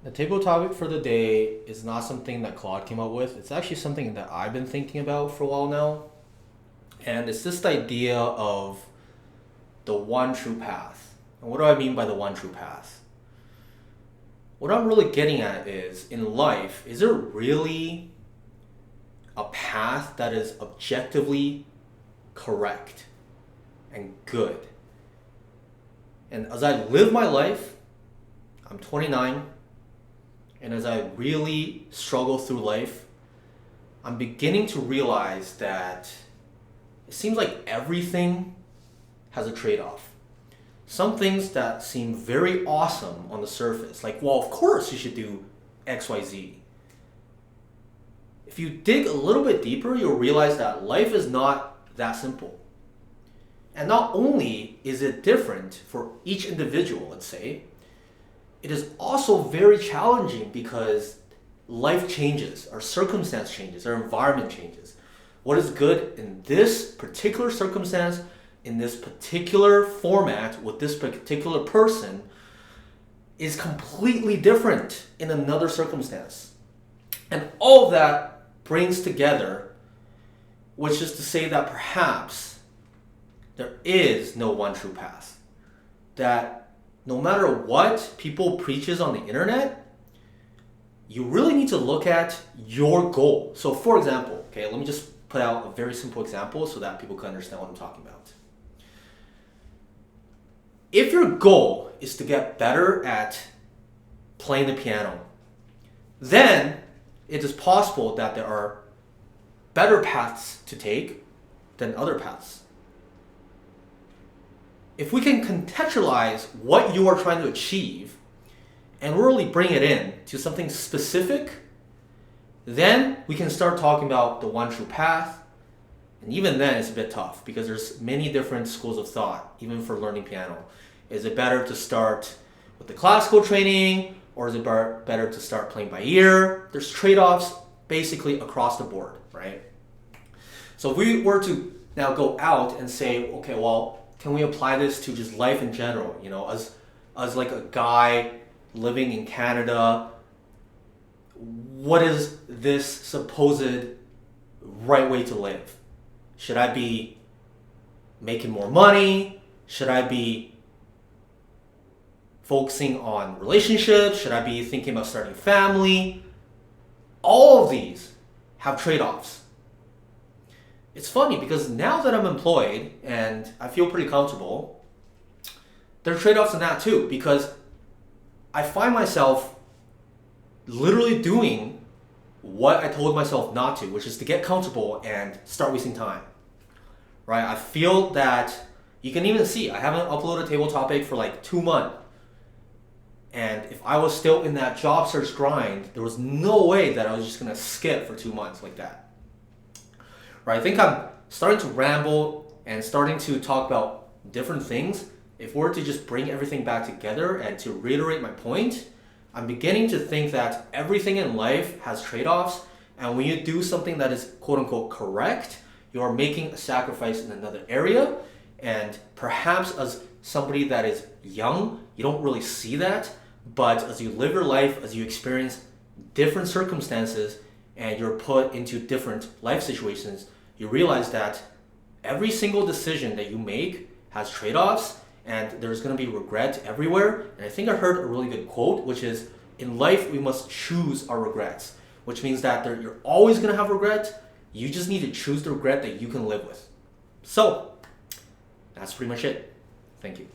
The table topic for the day is not something that Claude came up with. It's actually something that I've been thinking about for a while now. And it's this idea of the one true path. And what do I mean by the one true path? What I'm really getting at is, in life, is there really a path that is objectively correct and good? And as I live my life, I'm 29, and as I really struggle through life, I'm beginning to realize that it seems like everything has a trade-off. Some things that seem very awesome on the surface, like, well, of course you should do XYZ. If you dig a little bit deeper, you'll realize that life is not that simple. And not only is it different for each individual, let's say, it is also very challenging because life changes, our circumstance changes, our environment changes. What is good in this particular circumstance, in this particular format, with this particular person, is completely different in another circumstance. And all of that brings together, which is to say that perhaps there is no one true path. That no matter what people preaches on the internet, you really need to look at your goal. So for example, okay, let me just put out a very simple example so that people can understand what I'm talking about. If your goal is to get better at playing the piano, then it is possible that there are better paths to take than other paths. If we can contextualize what you are trying to achieve and really bring it in to something specific, then we can start talking about the one true path. And even then it's a bit tough because there's many different schools of thought, even for learning piano. Is it better to start with the classical training, or is it better to start playing by ear? There's trade-offs basically across the board, right? So if we were to now go out and say, okay, well, can we apply this to just life in general? You know, as like a guy living in Canada, what is this supposed right way to live? Should I be making more money? Should I be focusing on relationships? Should I be thinking about starting a family? All of these have trade-offs. It's funny because now that I'm employed and I feel pretty comfortable, there are trade-offs in that too, because I find myself literally doing what I told myself not to, which is to get comfortable and start wasting time. Right? I feel that you can even see I haven't uploaded a table topic for like 2 months. And if I was still in that job search grind, there was no way that I was just gonna skip for 2 months like that. Right? I think I'm starting to ramble and starting to talk about different things. If we were to just bring everything back together and to reiterate my point, I'm beginning to think that everything in life has trade-offs, and when you do something that is quote-unquote correct, you are making a sacrifice in another area, and perhaps as somebody that is young, you don't really see that, but as you live your life, as you experience different circumstances, and you're put into different life situations, you realize that every single decision that you make has trade-offs, and there's going to be regret everywhere. And I think I heard a really good quote, which is, in life we must choose our regrets, which means that you're always going to have regret. You just need to choose the regret that you can live with. So that's pretty much it. Thank you.